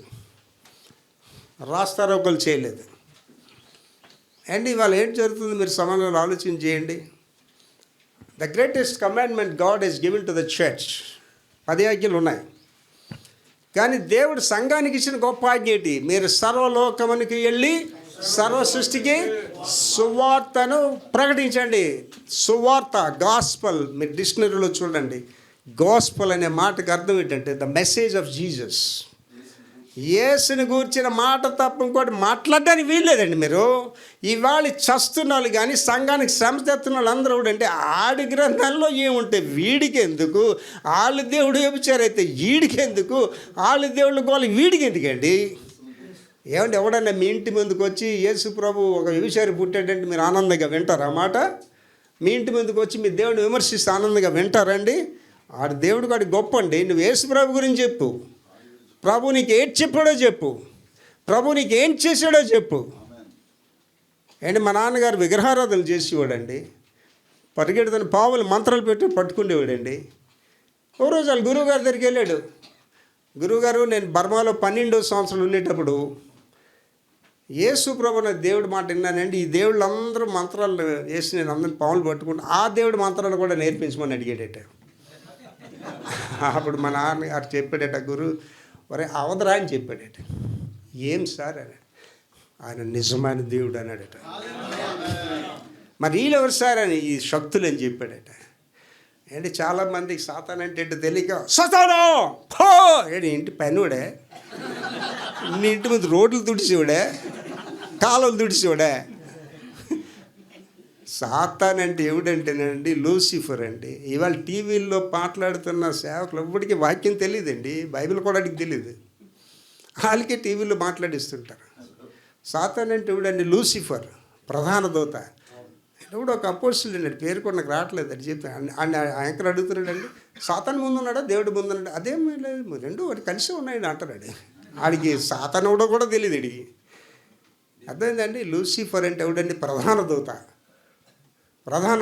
రాస్తారోకలు చేయలేదు. అండ్ ఇవాళ ఏం జరుగుతుంది మీరు సమానంలో ఆలోచన చేయండి. The greatest commandment god has given to the church. 10 ఆజ్ఞలు ఉన్నాయి, కానీ దేవుడు సంఘానికి ఇచ్చిన గొప్ప ఆజ్ఞ ఏంటి? మీరు సర్వలోకమునికి వెళ్ళి సర్వ సృష్టికి సువార్తను ప్రకటించండి. సువార్త, గాస్పల్. మీరు డిక్షనరీలో చూడండి, గాస్పల్ అనే మాటకు అర్థం ఏంటంటే ద మెసేజ్ ఆఫ్ జీసస్. యేసుని గూర్చిన మాట తప్ప ఇంకోటి మాట్లాడడానికి వీల్లేదండి. మీరు ఇవాళ చస్తున్నారు, కానీ సంఘానికి శ్రమ తెస్తున్న వాళ్ళు అందరూ అంటే ఆడి గ్రంథాల్లో ఏముంటే వీడికి ఎందుకు, వాళ్ళు దేవుడు వ్యభిచారైతే వీడికి ఎందుకు, వాళ్ళు దేవుళ్ళ గోళ్ళకి వీడికి ఎందుకండి? ఏమంటే ఎవడన్నా మీ ఇంటి ముందుకు వచ్చి యేసు ప్రభు ఒక వ్యభిచారి పుట్టాడంటే మీరు ఆనందంగా వింటారా మాట? మీ ఇంటి ముందుకు వచ్చి మీ దేవుడిని విమర్శిస్తే ఆనందంగా వింటారండి? ఆడు దేవుడు కాడి గొప్ప అండి. నువ్వు యేసు ప్రభు గురించి చెప్పు, ప్రభు నీకు ఏం చెప్పాడో చెప్పు, ప్రభు నీకు ఏం చేశాడో చెప్పు. అండ్ మా నాన్నగారు విగ్రహారాధన చేసేవాడండి. పరిగెడుతున్న పావులు మంత్రాలు పెట్టి పట్టుకునేవాడండి. ఓ రోజు వాళ్ళ గురువుగారి దగ్గరికి వెళ్ళాడు. గురువుగారు, నేను బర్మాలో 12వ సంవత్సరం ఉండేటప్పుడు యేసు ప్రభు నాకు దేవుడి మాట విన్నానండి. ఈ దేవుళ్ళందరూ మంత్రాలు వేసి నేను అందరిని పావులు పట్టుకుంటా, ఆ దేవుడి మంత్రాలు కూడా నేర్పించమని అడిగాడట. అప్పుడు మా నాన్నగారు చెప్పాడట, గురు ఒరే అవదరా అని చెప్పాడట. ఏం సార్ అని, ఆయన నిజమైన దేవుడు అన్నాడట. మరి వీళ్ళెవరు సార్ అని, ఈ శక్తులు అని చెప్పాడట. ఏంటి చాలామందికి సాతాన్ అంటే ఏంటో తెలియక సతాను పో ఏంటి ఇంటి పనివాడే, నీ ఇంటి ముందు రోడ్లు తుడిచేవాడే, కాలువలు తుడిచేవాడే. సాతాన్ అంటే ఎవడంటేనండి లూసిఫర్ అండి. ఇవాళ టీవీల్లో మాట్లాడుతున్న సేవకులు ఎవ్వడికి వాక్యం తెలియదండి, బైబిల్ కూడా అడిగి తెలియదు, వాళ్ళకే టీవీలో మాట్లాడిస్తుంటారు. సాతాన్ అంటే ఎవడండి లూసిఫర్, ప్రధాన దూత. ఎవడు ఒక అపోజిషన్ అండి, పేరు కూడా నాకు రావట్లేదు అని చెప్పి యాంకర్ అడుగుతున్నాడండి, సాతాన్ ముందు ఉన్నాడా దేవుడు ముందు ఉన్నాడా? అదేం లేదు, రెండు వాటి కలిసి ఉన్నాయని అంటున్నాడు. ఆడికి సాతాన్ ఎవడో కూడా తెలియదు అడిగి. అర్థమైందండి? లూసిఫర్ అంటే ఎవడండి ప్రధాన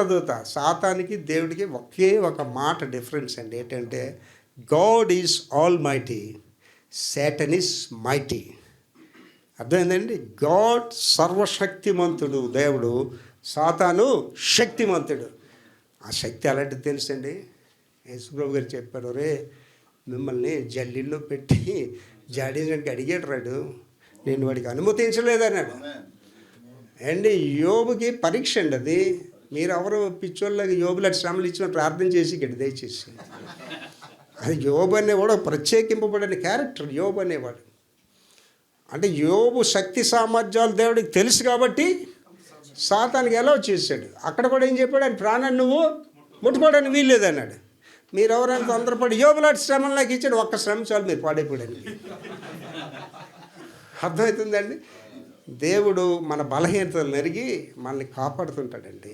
దూత. సాతానికి దేవుడికి ఒకే ఒక మాట డిఫరెన్స్ అండి. ఏంటంటే God is all mighty, Satan is mighty. అర్థమైందండి? గాడ్ సర్వశక్తిమంతుడు దేవుడు, సాతాను శక్తిమంతుడు. ఆ శక్తి అలాంటిది తెలుసండి. యేసుప్రభు గారు చెప్పాడు, రే మిమ్మల్ని జల్లిల్లో పెట్టి జాడించడానికి అడిగాడు రాడు, నేను వాడికి అనుమతించలేదన్నాడు. అండి యోబుకి పరీక్ష అండి అది. మీరు ఎవరు పిచ్చోళ్ళకి యోబులాంటి శ్రమలు ఇచ్చిన ప్రార్థన చేసి ఇక్కడ దయచేసి. అది యోబు అనేవాడు ప్రత్యేకింపబడిన క్యారెక్టర్. యోబు అనేవాడు అంటే యోబు శక్తి సామర్థ్యాలు దేవుడికి తెలుసు కాబట్టి సాతానికి ఎలా చేశాడు. అక్కడ కూడా ఏం చెప్పాడు, ఆయన ప్రాణాన్ని నువ్వు ముట్టుకోవడానికి వీల్లేదన్నాడు. మీరు ఎవరైనా తొందరపడి యోబులాంటి శ్రమలకు ఇచ్చాడు, ఒక్క శ్రమ చాలు మీరు పాడైపోయాడు. అర్థమవుతుందండి? దేవుడు మన బలహీనతలు నెరిగి మనల్ని కాపాడుతుంటాడండి.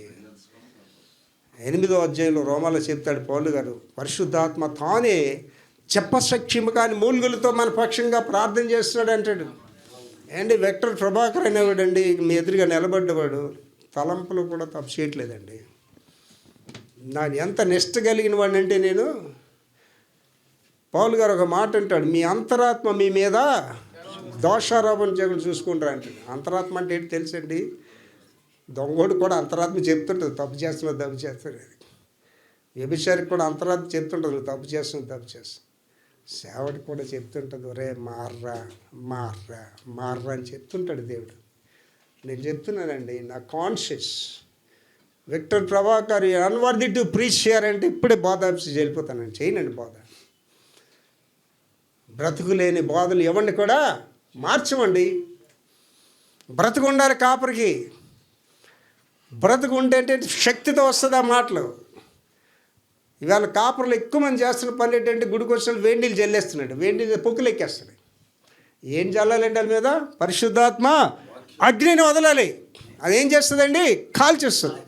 8వ అధ్యాయంలో రోమాలో చెప్తాడు పౌలు గారు, పరిశుద్ధాత్మ తానే చెప్పశక్యము కాని మూలుగులతో మన పక్షంగా ప్రార్థన చేస్తున్నాడు అంటాడు. అండి విక్టర్ ప్రభాకర్ అనేవాడండి, మీ ఎదురుగా నిలబడ్డవాడు, తలంపులు కూడా తప్పు చేయట్లేదండి. నాకు ఎంత నిష్ట కలిగిన వాడిని అంటే, నేను పౌలు గారు ఒక మాట అంటాడు, మీ అంతరాత్మ మీ మీద దోషారోపణ చేయకుండా చూసుకుంటారు అంటాడు. అంతరాత్మ అంటే ఏంటి తెలుసండి? దొంగోడు కూడా అంతరాత్మ చెప్తుంటుంది తప్పు చేస్తున్నాడు. వ్యభిచారికి కూడా అంతరాత్మ చెప్తుంటుంది తప్పు చేస్తున్నాడు. సేవడికి కూడా చెప్తుంటుంది, ఒరే మార్రా అని చెప్తుంటాడు దేవుడు. నేను చెప్తున్నానండి, నా conscience Victor Prabhakar unworthy to preach చేయాలంటే ఇప్పుడే బోధ ఆఫీస్కి వెళ్ళిపోతానండి. చేయనండి బోధ. బ్రతుకు లేని బోధలు ఎవరిని కూడా మార్చమండి. బ్రతుకు ఉండాలి కాపరికి. బ్రతుకు ఉంటే అంటే శక్తితో వస్తుంది ఆ మాటలు. ఇవాళ కాపురలు ఎక్కువ మంది చేస్తున్న పని ఏంటంటే గుడికి వచ్చిన వేడి నీళ్ళు జల్లేస్తున్నాడు, వేడి నీళ్ళు పొక్కులు ఎక్కేస్తాడు. ఏం చల్లాలండి వాళ్ళ మీద? పరిశుద్ధాత్మ అగ్నిని వదలాలి. అదేం చేస్తుందండి? కాల్చేస్తుంది.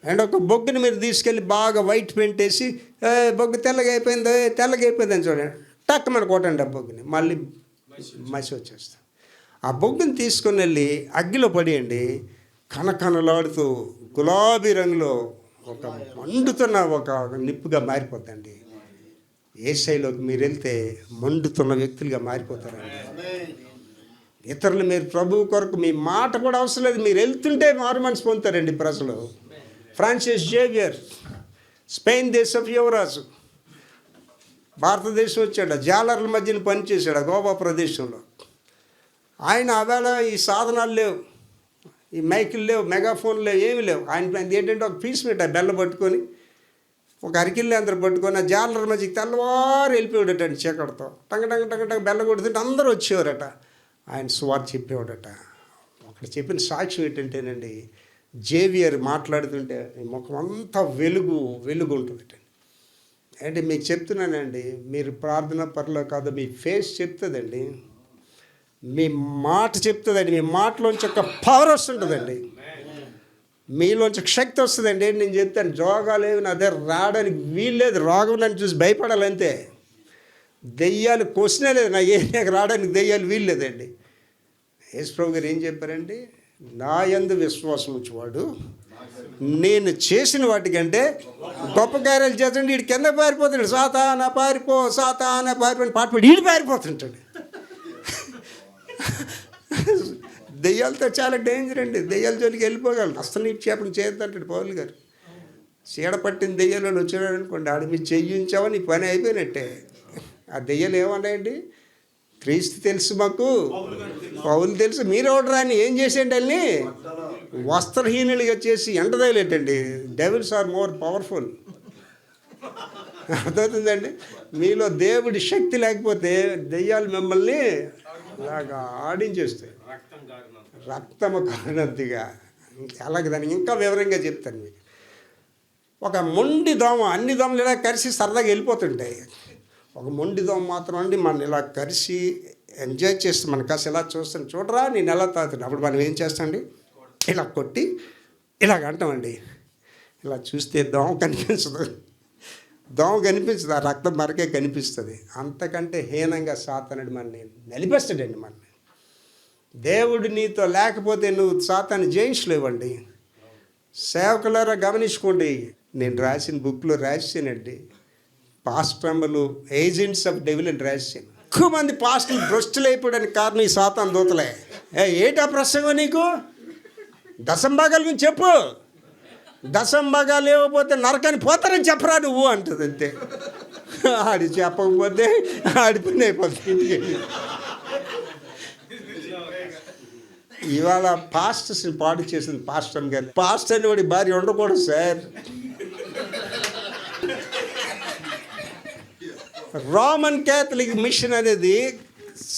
అండ్ ఒక బొగ్గుని మీరు తీసుకెళ్ళి బాగా వైట్ పెయింట్ వేసి బొగ్గు తెల్లగా అయిపోయింది అని చూడండి, టక్ మన కొట్టండి ఆ బొగ్గుని, మళ్ళీ మసి వచ్చేస్తాం. ఆ బొగ్గుని తీసుకొని వెళ్ళి అగ్గిలో పడేయండి, కనకనలాడుతూ గులాబీ రంగులో ఒక మండుతున్న ఒక నిప్పుగా మారిపోద్దండి. యేసయ్యలోకి మీరు వెళ్తే మండుతున్న వ్యక్తులుగా మారిపోతారండి. ఇతరులు మీరు ప్రభువు కొరకు మీ మాట కూడా అవసరం లేదు, మీరు వెళ్తుంటే మారు మనసు పొందుతారండి ప్రజలు. ఫ్రాన్సిస్ జేవియర్ స్పెయిన్ దేశపు యువరాజు భారతదేశం వచ్చాడు, జాలర్ల మధ్యన పనిచేశాడు గోవా ప్రదేశంలో. ఆయన ఆవేళ ఈ సాధనాలు లేవు, ఈ మైకులు లేవు, మెగాఫోన్లు లేవు, ఏమి లేవు. ఆయన ఏంటంటే ఒక పీస్ మీట బెల్ల పట్టుకొని ఒక అరికిల్లి అందరూ పట్టుకొని ఆ జాలర్ల మధ్యకి తెల్లవారు వెళ్ళిపోయాడట అండి చీకటితో. టంగ టంగ టంగ టంగ బెల్ల కొడుతుంటే అందరూ వచ్చేవారట. ఆయన సువార్త చెప్పేవాడట. అక్కడ చెప్పిన సాక్ష్యం ఏంటంటేనండి, జేవియర్ మాట్లాడుతుంటే ముఖం అంతా వెలుగు ఉంటుందట. అంటే మీకు చెప్తున్నానండి, మీరు ప్రార్థన పరులో కాదు, మీ ఫేస్ చెప్తుందండి, మీ మాట చెప్తుందండి, మీ మాటలోంచి ఒక పవర్ వస్తుంటుందండి, మీలోంచి శక్తి వస్తుందండి. నేను చెప్తాను, రోగాలు ఏమి నా దగ్గర రావడానికి వీల్లేదు, రోగం నన్ను చూసి భయపడాలంతే. దెయ్యాలు క్వశ్చనే లేదు, నా ఏరియాకి రావడానికి దెయ్యాలు వీల్లేదండి. యేసుప్రభు గారు ఏం చెప్పారండి? నా యందు విశ్వాసం ఉంచేవాడు నేను చేసిన వాటికంటే గొప్ప కార్యాలు చేస్తుంటే వీడు కింద పారిపోతాడు. సాతానా పారిపో పాట పాడి వీడు పారిపోతుంటాడు. దెయ్యాలతో చాలా డేంజర్ అండి, దెయ్యాల జోలికి వెళ్ళిపోగలరు. అస్సలు నీ చేపను చేయొద్దంటాడు పౌలు గారు. చీడ పట్టిన దెయ్యాలు వచ్చాడు అనుకోండి, ఆడ మీరు చెయ్యించావా నీ పని అయిపోయినట్టే. ఆ దెయ్యాలు ఏమన్నాయండి? క్రీస్తు తెలుసు మాకు, పౌలు తెలుసు, మీరు ఎవడరా అని ఏం చేసేయండి వాళ్ళని వస్త్రహీనులుగా చేసి ఎండదలేటండి. Devils are more powerful. అర్థమవుతుందండి? మీలో దేవుడి శక్తి లేకపోతే దెయ్యాలు మిమ్మల్ని అలాగా ఆడించేస్తాయి, రక్తము కారణంతిగా. అలాగే దానికి ఇంకా వివరంగా చెప్తాను మీకు. ఒక మొండి దోమ, అన్ని దోమలు ఇలా కలిసి సరదాగా వెళ్ళిపోతుంటాయి. ఒక మొండి దోమ మాత్రం అండి మనం ఇలా కలిసి ఎంజాయ్ చేస్తాం. మన కాస్త ఇలా చూస్తాను, చూడరా నేను ఎలా తాగుతాను. అప్పుడు మనం ఏం చేస్తామండి? ఇలా కొట్టి ఇలాగ అంటామండి. ఇలా చూస్తే దోమ కనిపించదు, ఆ రక్తం మరకే కనిపిస్తుంది. అంతకంటే హీనంగా సాతానుడు మనని నలిపేస్తాడండి. మనని దేవుడు నీతో లేకపోతే నువ్వు సాతాన్ని జయించలేవండి. సేవకులారా గమనించుకోండి, నేను రాసిన బుక్లో రాసానండి, పాస్టర్లు ఏజెంట్స్ ఆఫ్ డెవిల్ అని రాశాను. ఎక్కువ మంది పాస్టర్లు భ్రష్టులు అయిపోవడానికి కారణం ఈ సాతాను దూతలే. ఏటా ప్రసంగం నీకు? దశంభాగాల గురించి చెప్పు, దశంభాగాలు ఇవ్వకపోతే నరకాన్ని పోతారని చెప్పరా నువ్వు అంటుంది. అంతే, ఆడి చెప్పకపోతే ఆడి పని అయిపోతుంది ఇంటికి. ఇవాళ పాస్టర్స్ని పాడు చేసింది పాస్టర్ గారు. పాస్టర్ని వాడి భార్య ఉండకూడదు సార్. రోమన్ క్యాథలిక్ మిషన్ అనేది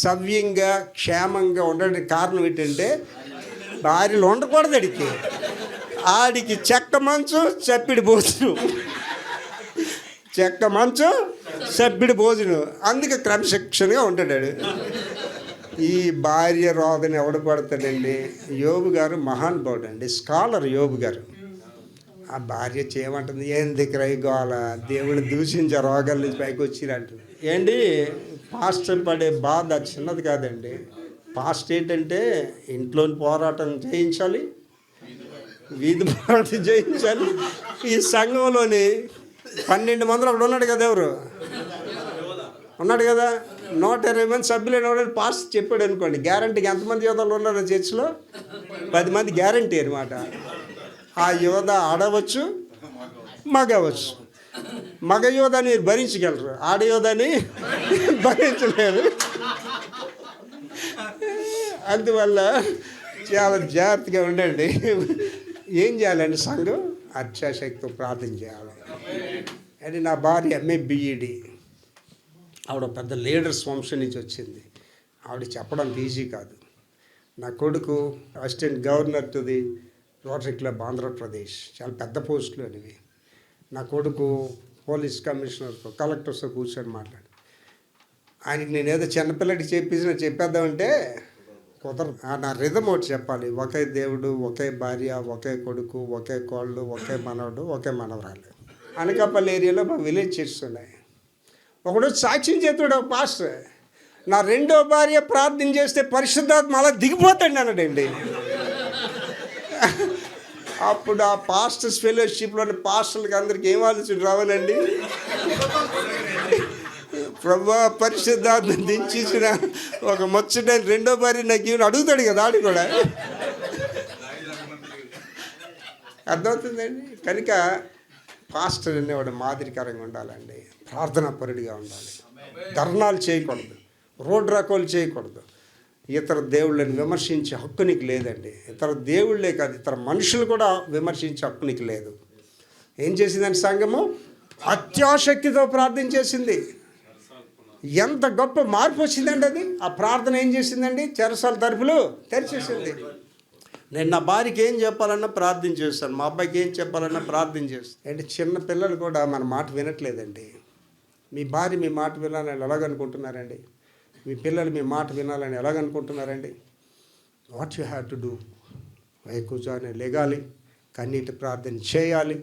సవ్యంగా క్షేమంగా ఉండడానికి కారణం ఏంటంటే భార్యలు ఉండకూడదు. ఆడికి చెక్క మంచు చప్పిడి భోజనం, చెక్క మంచు చప్పిడి భోజనం, అందుకే క్రమశిక్షణగా ఉంటాడు. ఈ భార్య రోగని ఎవడు పడతాడండి? యోబు గారు మహానుభావుడు అండి, స్కాలర్ యోబు గారు. ఆ భార్య చేయమంటుంది, ఎందుకు రైగోల దేవుడు దూషించే రోగాల నుంచి పైకి వచ్చిరంటుంది. ఏంటి పాస్టర్ పడే బాధ చిన్నది కాదండి. పాస్ట్ ఏంటంటే ఇంట్లోని పోరాటం చేయించాలి, వీధి పోరాటం చేయించాలి. ఈ సంఘంలోని 12 మందిలో ఒకడు ఉన్నాడు కదా, ఎవరు ఉన్నాడు కదా, 120 మంది సభ్యులైన వాడు పాస్ట్ చెప్పాడు అనుకోండి, గ్యారంటీకి ఎంతమంది యోధాలు ఉన్నారో చర్చిలో? 10 మంది గ్యారంటీ అనమాట. ఆ యోధ ఆడవచ్చు, మగవచ్చు. మగ యోధాని మీరు భరించగలరు, ఆడ యోధాని భరించలేరు. అందువల్ల చాలా జాగ్రత్తగా ఉండండి. ఏం చేయాలండి? సంఘం అత్యాశక్తితో ప్రార్థన చేయాలి. అంటే నా భార్య ఎంఏ బిఈడి, ఆవిడ పెద్ద లీడర్స్ వంశం నుంచి వచ్చింది. ఆవిడ చెప్పడం ఈజీ కాదు. నా కొడుకు assistant governor to the rotary club Andhra Pradesh, చాలా పెద్ద పోస్టులు అనేవి. నా కొడుకు పోలీస్ కమిషనర్తో కలెక్టర్స్తో కూర్చొని మాట్లాడు. ఆయనకి నేను ఏదో చిన్నపిల్లడికి చెప్పేద్దామంటే కుదరదు. నా రిధం ఒకటి చెప్పాలి. ఒకే దేవుడు, ఒకే భార్య, ఒకే కొడుకు, ఒకే కోళ్ళు, ఒకే మనవడు, ఒకే మనవరాలు. అనకాపల్లి ఏరియాలో మా విలేజ్ చర్చ్ ఉన్నాయి. ఒకడు సాక్ష్యం చేస్తాడు, ఒక పాస్టర్, నా రెండో భార్య ప్రార్థన చేస్తే పరిశుద్ధాత్మ అలా దిగిపోతాడు అన్నాడండి. అప్పుడు ఆ పాస్టర్స్ ఫెలోషిప్లోని పాస్టర్లకి అందరికి ఏం ఆలోచన రావాలండి? ప్రభా పరిశుద్ధాత్మ దించేసిన ఒక ముచ్చటైన రెండో భార్య నాకు ఏమైనా అడుగుతాడు కదా ఆడు కూడా. అర్థమవుతుందండి. కనుక పాస్టర్ అనేవాడు మాదిరికరంగా ఉండాలండి, ప్రార్థనా పరుడిగా ఉండాలి, ధర్నాలు చేయకూడదు, రోడ్ రాకోలు చేయకూడదు, ఇతర దేవుళ్ళని విమర్శించే హక్కు నీకు లేదండి. ఇతర దేవుళ్ళే కాదు, ఇతర మనుషులు కూడా విమర్శించే హక్కు నీకు లేదు. ఏం చేసిందని సంఘము అత్యాశక్తితో ప్రార్థన చేసింది. ఎంత గొప్ప మార్పు వచ్చిందండి అది. ఆ ప్రార్థన ఏం చేసిందండి? చెరసాల తలుపులు తెరిచేసింది. నేను నా భార్యకి ఏం చెప్పాలన్నా ప్రార్థన చేస్తాను, మా అబ్బాయికి ఏం చెప్పాలన్నా ప్రార్థన చేస్తాను. అంటే చిన్న పిల్లలు కూడా మన మాట వినట్లేదండి. మీ భార్య మీ మాట వినాలని ఎలాగనుకుంటున్నారండి? మీ పిల్లలు మీ మాట వినాలని ఎలాగనుకుంటున్నారండి? What you have to do? కూర్చొని లెగాలి, కన్నీటి ప్రార్థన చేయాలి.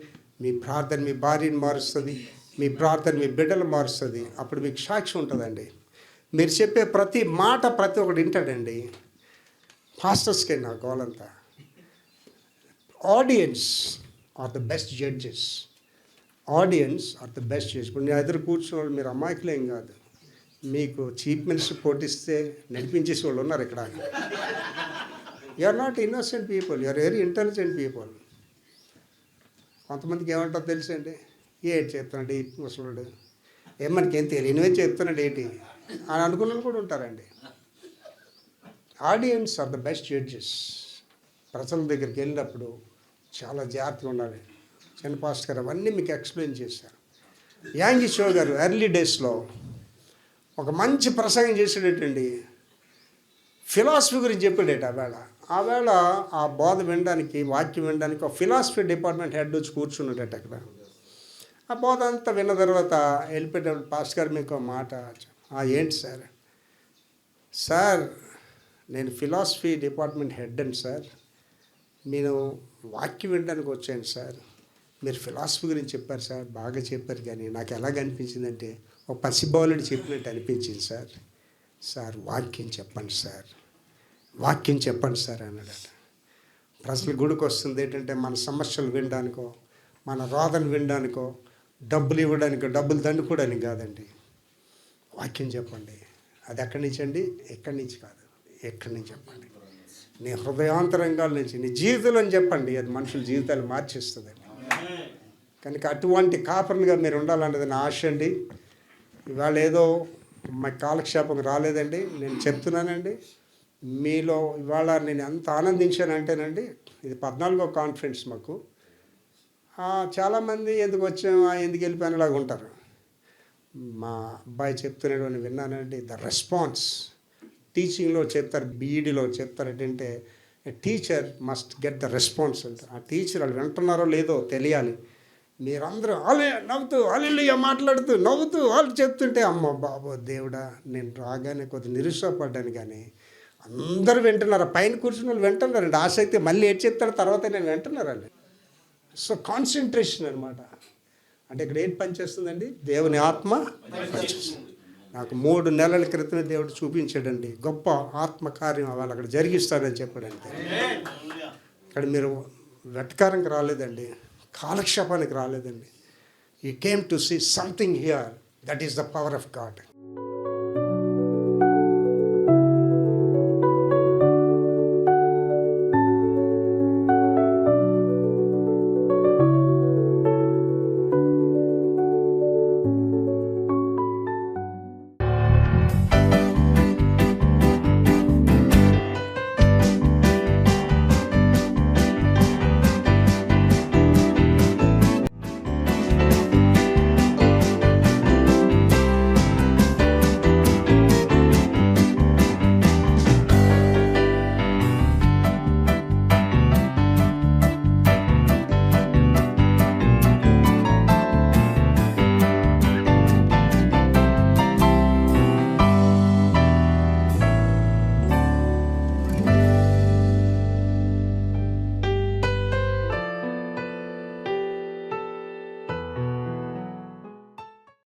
మీ ప్రార్థన మీ భార్యని మారుస్తుంది, మీ ప్రార్థన మీ బిడ్డలు మారుస్తుంది. అప్పుడు మీకు సాక్షి ఉంటుందండి. మీరు చెప్పే ప్రతి మాట ప్రతి ఒక్కటి వింటాడండి. పాస్టర్స్కి నా గోలంతా audience are the best judges. Audience are the best judges. ఇప్పుడు నేను ఎదురు కూర్చున్న వాళ్ళు మీరు అమాయకులేం కాదు. మీకు చీఫ్ మినిస్టర్ పోటిస్తే నడిపించేసి వాళ్ళు ఉన్నారు ఇక్కడ. You are not innocent people, you are very intelligent people. కొంతమందికి ఏమంటారో తెలుసండి, ఏంటి చెప్తున్నాడు ఈ ముసలుడు, ఏమనికి ఏం తెలియనివే చెప్తున్నాడు ఏంటి అని అనుకున్న కూడా ఉంటారండి. Audience are the best judges. ప్రజల దగ్గరికి వెళ్ళినప్పుడు చాలా జాగ్రత్తగా ఉండాలి. చిన్న పాస్టర్ గారు అవన్నీ మీకు ఎక్స్ప్లెయిన్ చేశారు. యాంగి షో గారు ఎర్లీ డేస్లో ఒక మంచి ప్రసంగం చేసేటండి, ఫిలాసఫీ గురించి చెప్పాడేట. ఆవేళ ఆ బోధ వినడానికి, వాక్యం వినడానికి ఒక ఫిలాసఫీ డిపార్ట్మెంట్ హెడ్ వచ్చి కూర్చున్నాడట అక్కడ. ఆ బోధ అంతా విన్న తర్వాత వెళ్ళిపోయేటప్పుడు పాస్టర్ గారు మీకు మాట, ఏంటి సార్? సార్ నేను ఫిలాసఫీ డిపార్ట్మెంట్ హెడ్ అండి సార్, నేను వాక్యం వినడానికి వచ్చాను సార్, మీరు ఫిలాసఫీ గురించి చెప్పారు సార్, బాగా చెప్పారు, కానీ నాకు ఎలాగ అనిపించిందంటే ఒక పసిబాలుడు చెప్పినట్టు అనిపించింది సార్. సార్ వాక్యం చెప్పండి సార్, వాక్యం చెప్పండి సార్ అన్నాడట. ప్రజల గుడికి వస్తుంది ఏంటంటే మన సమస్యలు వినడానికో, మన రోదన వినడానికో, డబ్బులు ఇవ్వడానికో, డబ్బులు దండుకోవడానికి కాదండి. వాక్యం చెప్పండి. అది ఎక్కడి నుంచి అండి? ఎక్కడి నుంచి కాదు, ఎక్కడి నుంచి చెప్పండి. నీ హృదయాంతరంగాల నుంచి, నీ జీవితంలో చెప్పండి. అది మనుషుల జీవితాలు మార్చేస్తుందండి. కనుక అటువంటి కాపరులుగా మీరు ఉండాలన్నది నా ఆశ అండి. ఇవాళ ఏదో మా కాలక్షేపం రాలేదండి, నేను చెప్తున్నానండి. మీలో ఇవాళ నేను ఎంత ఆనందించానంటేనండి, ఇది 14వ కాన్ఫరెన్స్ మాకు. చాలామంది ఎందుకు వచ్చాము, ఎందుకు వెళ్ళిపోయినలాగా ఉంటారు. మా అబ్బాయి చెప్తున్నాడు విన్నానండి. ద రెస్పాన్స్ టీచింగ్లో చెప్తారు, బీఈడీలో చెప్తారు ఏంటంటే teacher must get the response అంటారు. ఆ టీచర్ వాళ్ళు వింటున్నారో లేదో తెలియాలి. మీరందరూ నవ్వుతూ హల్లెలూయా మాట్లాడుతూ నవ్వుతూ వాళ్ళు చెప్తుంటే అమ్మ బాబో దేవుడా, నేను రాగానే కొద్దిగా నిరుత్సాహపడ్డాను, కానీ అందరూ వింటున్నారు. పైన కూర్చున్న వాళ్ళు వింటున్నారండి. ఆసక్తి మళ్ళీ ఏం చెప్తారు తర్వాత నేను వింటున్నారండి. సో కాన్సన్ట్రేషన్ అనమాట. అంటే ఇక్కడ ఏంటి పనిచేస్తుందండి? దేవుని ఆత్మ పనిచేస్తుంది. నాకు 3 నెలల క్రితమే దేవుడు చూపించాడండి, గొప్ప ఆత్మకార్యం వాళ్ళు అక్కడ జరిగిస్తాడని చెప్పాడంటే. ఇక్కడ మీరు వెటకారంకి రాలేదండి, కాలక్షేపానికి రాలేదండి. You came to see something here, that is the power of God.